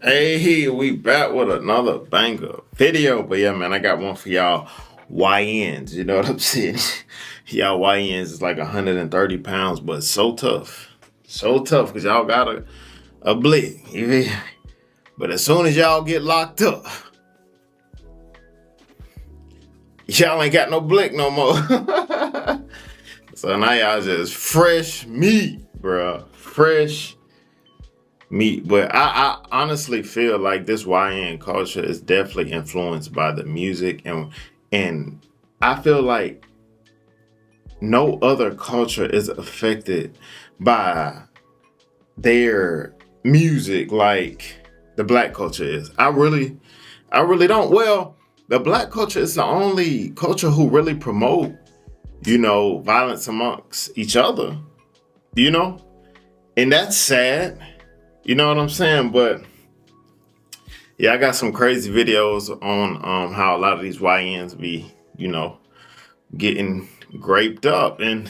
Hey, we back with another banger video. But yeah, man, I got one for y'all YNs. You know what I'm saying? Y'all YNs is like 130 pounds, but so tough. So tough because y'all got a blick. You feel me? But as soon as y'all get locked up, y'all ain't got no blick no more. So now y'all just fresh meat, bro. Fresh meat. But I honestly feel like this YN culture is definitely influenced by the music, and I feel like no other culture is affected by their music like the black culture is. I really don't. Well, the black culture is the only culture who really promote, violence amongst each other, you know? And that's sad. You know what I'm saying? But yeah, I got some crazy videos on how a lot of these YNs be, getting graped up in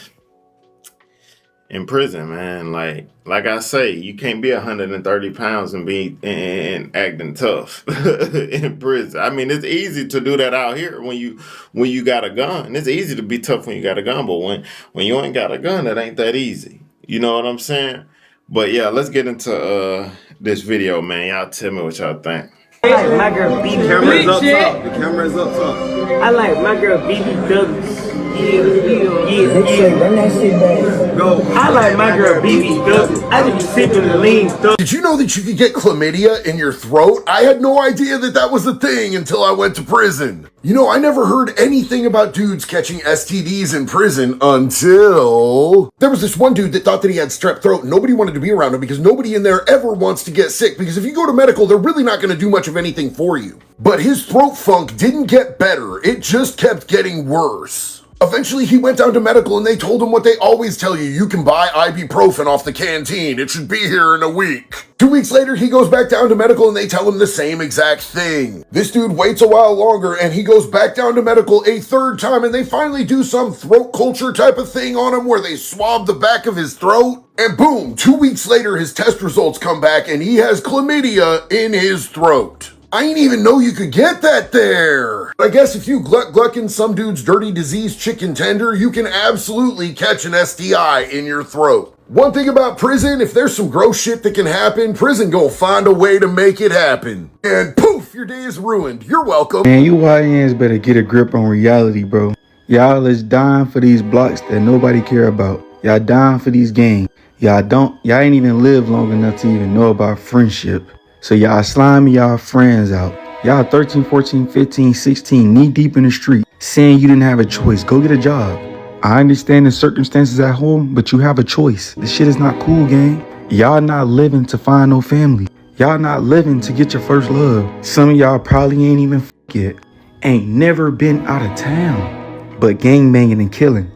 prison, man. Like I say, you can't be 130 pounds and be and acting tough in prison. I mean, it's easy to do that out here when you got a gun. It's easy to be tough when you got a gun, but when you ain't got a gun, it ain't that easy. You know what I'm saying? But yeah, let's get into this video, man. Y'all tell me what y'all think. I like my girl BB. The camera's up top. The camera's up top. I like my girl BB Douglas. Yeah. Run that shit back. Go. I like my girl BB Douglas. I just be sipping the lean stuff. Did you know that you could get chlamydia in your throat? I had no idea that that was a thing until I went to prison. I never heard anything about dudes catching STDs in prison until there was this one dude that thought that he had strep throat and nobody wanted to be around him because nobody in there ever wants to get sick, because if you go to medical, they're really not going to do much of anything for you. But his throat funk didn't get better. It just kept getting worse. Eventually, he went down to medical and they told him what they always tell you. You can buy ibuprofen off the canteen. It should be here in a week. 2 weeks later, he goes back down to medical and they tell him the same exact thing. This dude waits a while longer and he goes back down to medical a third time and they finally do some throat culture type of thing on him where they swab the back of his throat. And boom, 2 weeks later, his test results come back and he has chlamydia in his throat. I didn't even know you could get that there. I guess if you gluck in some dude's dirty diseased chicken tender, you can absolutely catch an STI in your throat. One thing about prison, if there's some gross shit that can happen, prison gonna find a way to make it happen. And poof, your day is ruined. You're welcome. Man, you YNs better get a grip on reality, bro. Y'all is dying for these blocks that nobody care about. Y'all dying for these games. Y'all ain't even lived long enough to even know about friendship. So y'all sliming y'all friends out. Y'all 13, 14, 15, 16, knee deep in the street, saying you didn't have a choice. Go get a job. I understand the circumstances at home, but you have a choice. This shit is not cool, gang. Y'all not living to find no family. Y'all not living to get your first love. Some of y'all probably ain't even yet. Ain't never been out of town, but gang banging and killing.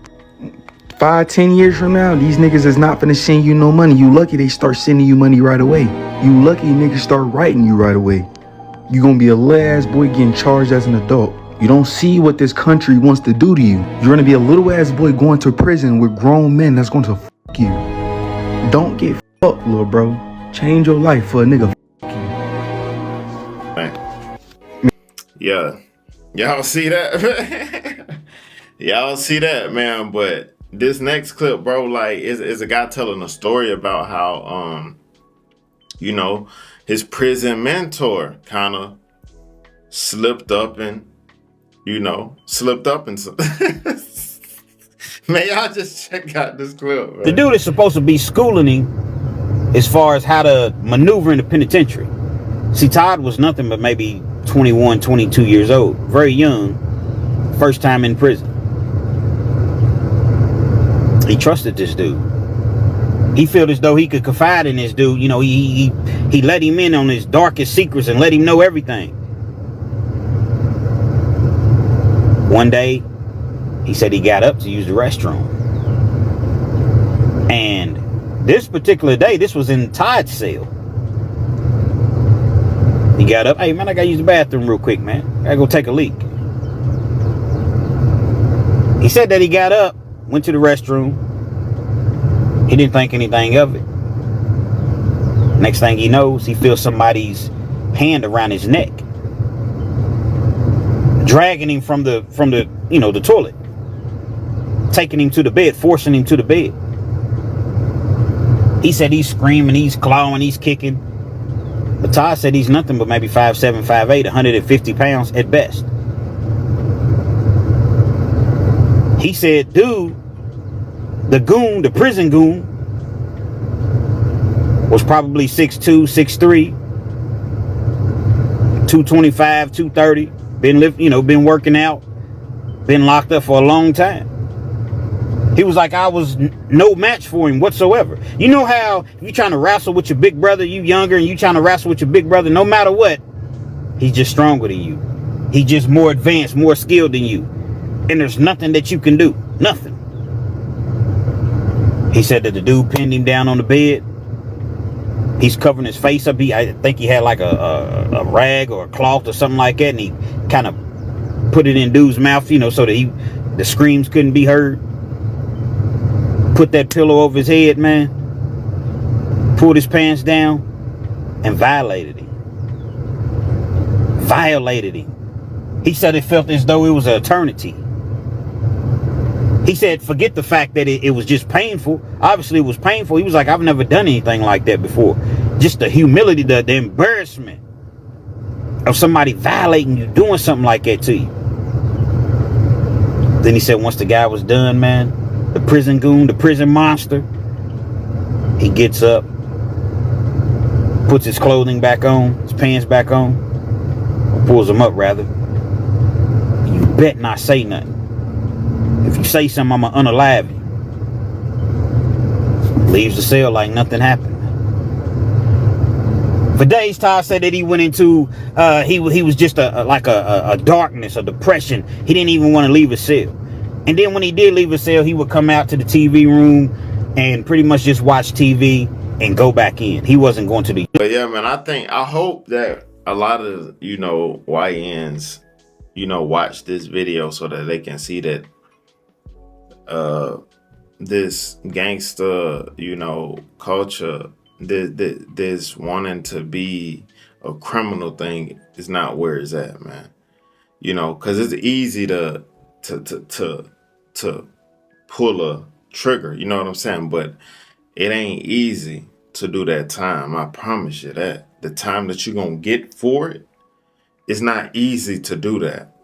5, 10 years from now, these niggas is not finna send you no money. You lucky they start sending you money right away. You lucky niggas start writing you right away. You gonna be a little ass boy getting charged as an adult. You don't see what this country wants to do to you. You're gonna be a little ass boy going to prison with grown men that's going to fuck you. Don't get fucked, little bro. Change your life for a nigga Man. Yeah. Y'all see that? Y'all see that, man? But this next clip, bro, like, is a guy telling a story about how, his prison mentor kind of slipped up and some. Man, y'all just check out this clip, man. The dude is supposed to be schooling him as far as how to maneuver in the penitentiary. See, Todd was nothing but maybe 21, 22 years old, very young, first time in prison. He trusted this dude. He felt as though he could confide in this dude. He let him in on his darkest secrets and let him know everything. One day, he said he got up to use the restroom. And this particular day, this was in Todd's cell. He got up. Hey, man, I got to use the bathroom real quick, man. I got to go take a leak. He said that he got up, went to the restroom. He didn't think anything of it. Next thing he knows, he feels somebody's hand around his neck, dragging him from the the toilet, taking him to the bed, forcing him to the bed. He said he's screaming, he's clawing, he's kicking. But Todd said he's nothing but maybe 5'7", 5'8", 150 pounds at best. He said, dude, the prison goon, was probably 6'2", 6'3", 225, 230. Been working out, been locked up for a long time. He was like, I was no match for him whatsoever. You know how if you're trying to wrestle with your big brother, you younger, and you trying to wrestle with your big brother, no matter what, he's just stronger than you. He's just more advanced, more skilled than you. And there's nothing that you can do. Nothing. He said that the dude pinned him down on the bed. He's covering his face up. I think he had like a rag or a cloth or something like that, and he kind of put it in dude's mouth, so that the screams couldn't be heard. Put that pillow over his head, man. Pulled his pants down and violated him. He said it felt as though it was an eternity. He said, forget the fact that it was just painful. Obviously, it was painful. He was like, I've never done anything like that before. Just the humility, the embarrassment of somebody violating you, doing something like that to you. Then he said once the guy was done, man, the prison goon, the prison monster, he gets up, puts his clothing back on, his pants back on, or pulls them up rather. You bet not say nothing. If you say something, I'ma unalive you. Leaves the cell like nothing happened. For days, Todd said that he went into he was just a darkness, a depression. He didn't even want to leave his cell. And then when he did leave his cell, he would come out to the TV room and pretty much just watch TV and go back in. He wasn't going to the... But yeah, man, I hope that a lot of, YNs, watch this video so that they can see that this gangster, culture, this wanting to be a criminal thing is not where it's at, man. Because it's easy to pull a trigger, you know what I'm saying? But it ain't easy to do that time. I promise you that. The time that you're going to get for it, it's not easy to do that.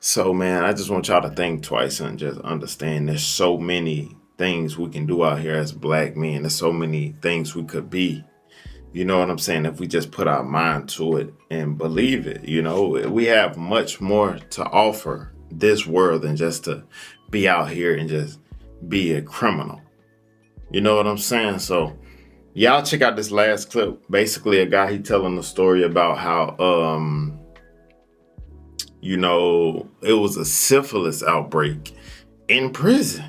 So, man, I just want y'all to think twice and just understand there's so many things we can do out here as black men. There's so many things we could be. You know what I'm saying? If we just put our mind to it and believe it, we have much more to offer this world than just to be out here and just be a criminal. You know what I'm saying? So y'all check out this last clip. Basically a guy, he telling the story about how it was a syphilis outbreak in prison.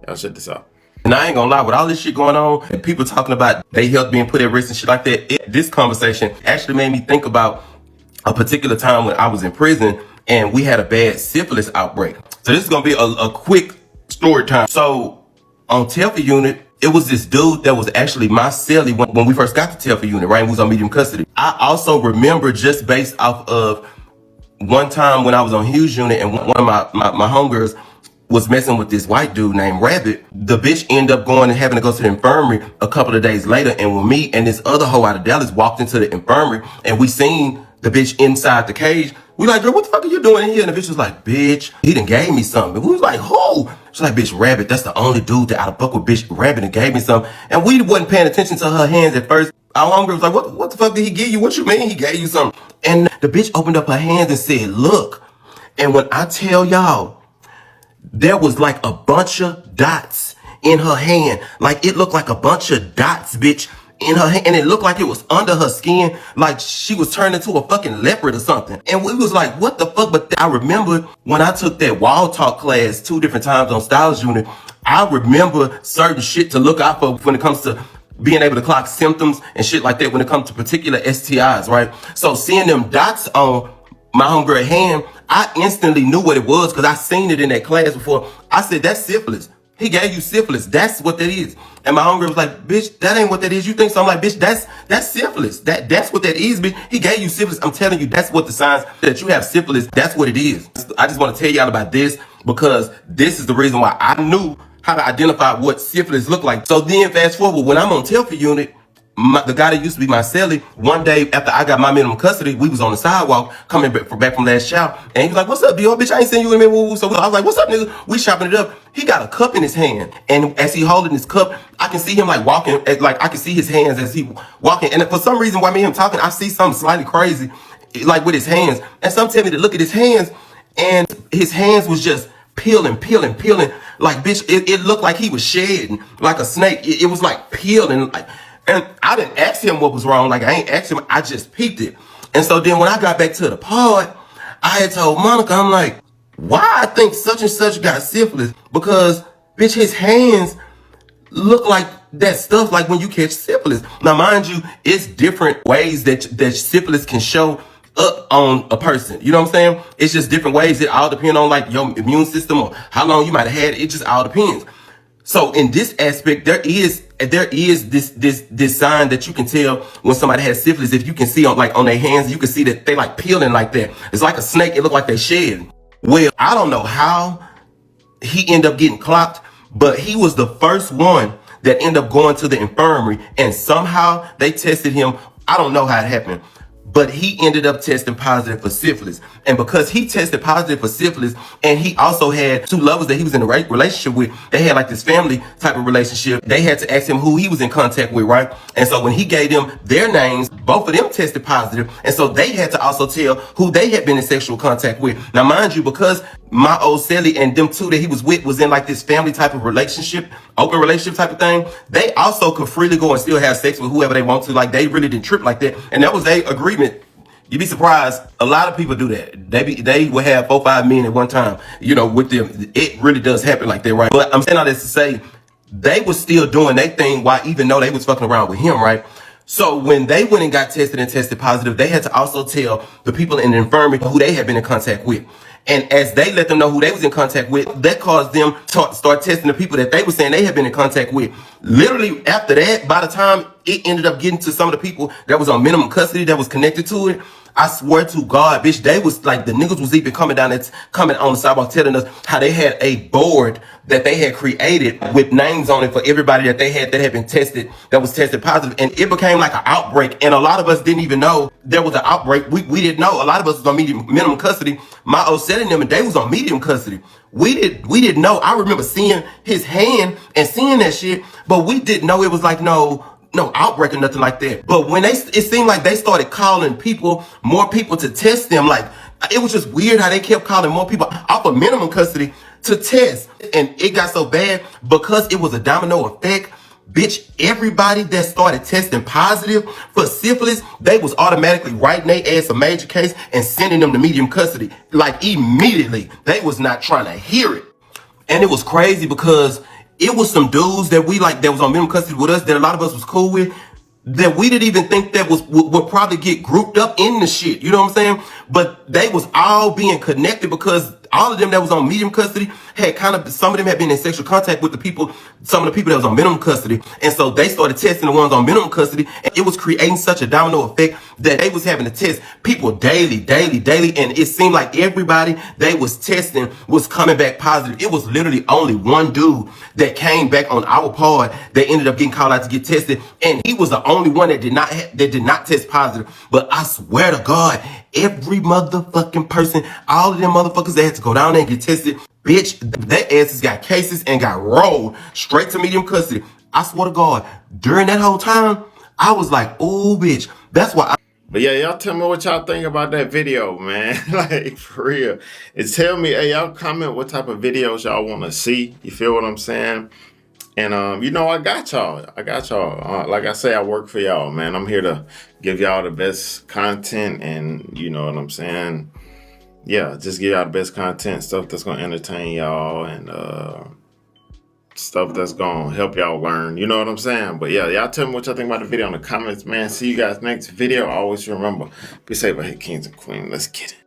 Y'all check this out. And I ain't gonna lie, with all this shit going on and people talking about their health being put at risk and shit like that, this conversation actually made me think about a particular time when I was in prison and we had a bad syphilis outbreak. So this is gonna be a quick story time. So on Telford unit, it was this dude that was actually my cellie when we first got to Telford unit, right? He was on medium custody. I also remember, just based off of one time when I was on Hughes unit and one of my homegirls was messing with this white dude named Rabbit. The bitch ended up going and having to go to the infirmary a couple of days later. And when me and this other hoe out of Dallas walked into the infirmary and we seen the bitch inside the cage, we like, girl, what the fuck are you doing in here? And the bitch was like, bitch, he done gave me something. And we was like, who? She's like, bitch, Rabbit, that's the only dude that out of buck with bitch Rabbit and gave me something. And we wasn't paying attention to her hands at first. Our homegirl was like, what the fuck did he give you? What you mean he gave you something? And the bitch opened up her hands and said, look. And when I tell y'all, there was like a bunch of dots in her hand. Like it looked like a bunch of dots, bitch, in her hand. And it looked like it was under her skin. Like she was turned into a fucking leopard or something. And we was like, what the fuck? But I remember when I took that wall talk class 2 different times on Styles Unit, I remember certain shit to look out for when it comes to being able to clock symptoms and shit like that when it comes to particular STIs, right? So seeing them dots on my homegirl hand, I instantly knew what it was because I seen it in that class before. I said, that's syphilis. He gave you syphilis. That's what that is. And my homegirl was like, bitch, that ain't what that is. You think so? I'm like, bitch, that's syphilis. That's what that is, bitch. He gave you syphilis. I'm telling you, that's what the signs that you have syphilis. That's what it is. I just want to tell y'all about this because this is the reason why I knew how to identify what syphilis looked like. So then fast forward, when I'm on Telford unit, the guy that used to be my cellie, one day after I got my minimum custody, we was on the sidewalk coming back from last shout, and he was like, "What's up, D.O. bitch? I ain't seen you in a minute." So I was like, "What's up, nigga?" We chopping it up. He got a cup in his hand, and as he holding his cup, I can see him like walking, like I can see his hands as he walking. And for some reason, while me and him talking, I see something slightly crazy, like with his hands. And some tell me to look at his hands, and his hands was just peeling. Like, bitch, it looked like he was shedding like a snake. It was like peeling, like. And I didn't ask him what was wrong. Like, I ain't asked him. I just peeped it. And so then when I got back to the pod, I had told Monica, I'm like, why I think such and such got syphilis? Because, bitch, his hands look like that stuff like when you catch syphilis. Now, mind you, it's different ways that syphilis can show up on a person. You know what I'm saying? It's just different ways. It all depends on like your immune system or how long you might have had it. It just all depends. So in this aspect, there is this sign that you can tell when somebody has syphilis. If you can see on their hands, you can see that they like peeling like that. It's like a snake. It look like they shed. Well, I don't know how he ended up getting clocked, but he was the first one that ended up going to the infirmary, and somehow they tested him. I don't know how it happened, but he ended up testing positive for syphilis. And because he tested positive for syphilis, and he also had two lovers that he was in a relationship with, they had like this family type of relationship. They had to ask him who he was in contact with, right? And so when he gave them their names, both of them tested positive. And so they had to also tell who they had been in sexual contact with. Now, mind you, because my old cellie and them two that he was with was in like this family type of relationship, open relationship type of thing, they also could freely go and still have sex with whoever they want to. Like, they really didn't trip like that. And that was their agreement. You'd be surprised. A lot of people do that. They will have 4-5 men at one time, you know, with them. It really does happen like that, right? But I'm saying all this to say, they was still doing their thing while even though they was fucking around with him, right? So when they went and got tested and tested positive, they had to also tell the people in the infirmary who they had been in contact with. And as they let them know who they was in contact with, that caused them to start testing the people that they were saying they had been in contact with. Literally after that, by the time it ended up getting to some of the people that was on minimum custody that was connected to it, I swear to God, bitch, they was like, the niggas was even coming on the sidewalk telling us how they had a board that they had created with names on it for everybody that they had that had been tested, that was tested positive. And it became like an outbreak. And a lot of us didn't even know there was an outbreak. We didn't know. A lot of us was on minimum custody. My old setting them and they was on medium custody. We didn't know. I remember seeing his hand and seeing that shit, but we didn't know it was like no outbreak or nothing like that. But when it seemed like they started calling more people to test them, like it was just weird how they kept calling more people off of minimum custody to test. And it got so bad because it was a domino effect. Bitch, everybody that started testing positive for syphilis, they was automatically writing their ass a major case and sending them to medium custody. Like immediately. They was not trying to hear it. And it was crazy because it was some dudes that that was on minimum custody with us that a lot of us was cool with, that we didn't even think that would probably get grouped up in the shit. You know what I'm saying? But they was all being connected because all of them that was on medium custody had some of them had been in sexual contact with some of the people that was on minimum custody. And so they started testing the ones on minimum custody, and it was creating such a domino effect that they was having to test people daily. And it seemed like everybody they was testing was coming back positive. It was literally only one dude that came back on our pod that ended up getting called out to get tested. And he was the only one that did not test positive. But I swear to God, every motherfucking person, all of them motherfuckers that had to go down there and get tested, bitch, their asses got cases and got rolled straight to medium custody. I swear to God, during that whole time, I was like, oh, bitch, that's why But yeah, y'all tell me what y'all think about that video, man. Like, for real. And tell me, hey, y'all comment what type of videos y'all want to see. You feel what I'm saying? And, you know, I got y'all. Like I say, I work for y'all, man. I'm here to give y'all the best content and, you know what I'm saying? Yeah, just give y'all the best content, stuff that's going to entertain y'all and stuff that's going to help y'all learn. You know what I'm saying? But yeah, y'all tell me what y'all think about the video in the comments, man. See you guys next video. Always remember, be safe out here, kings and queens. Let's get it.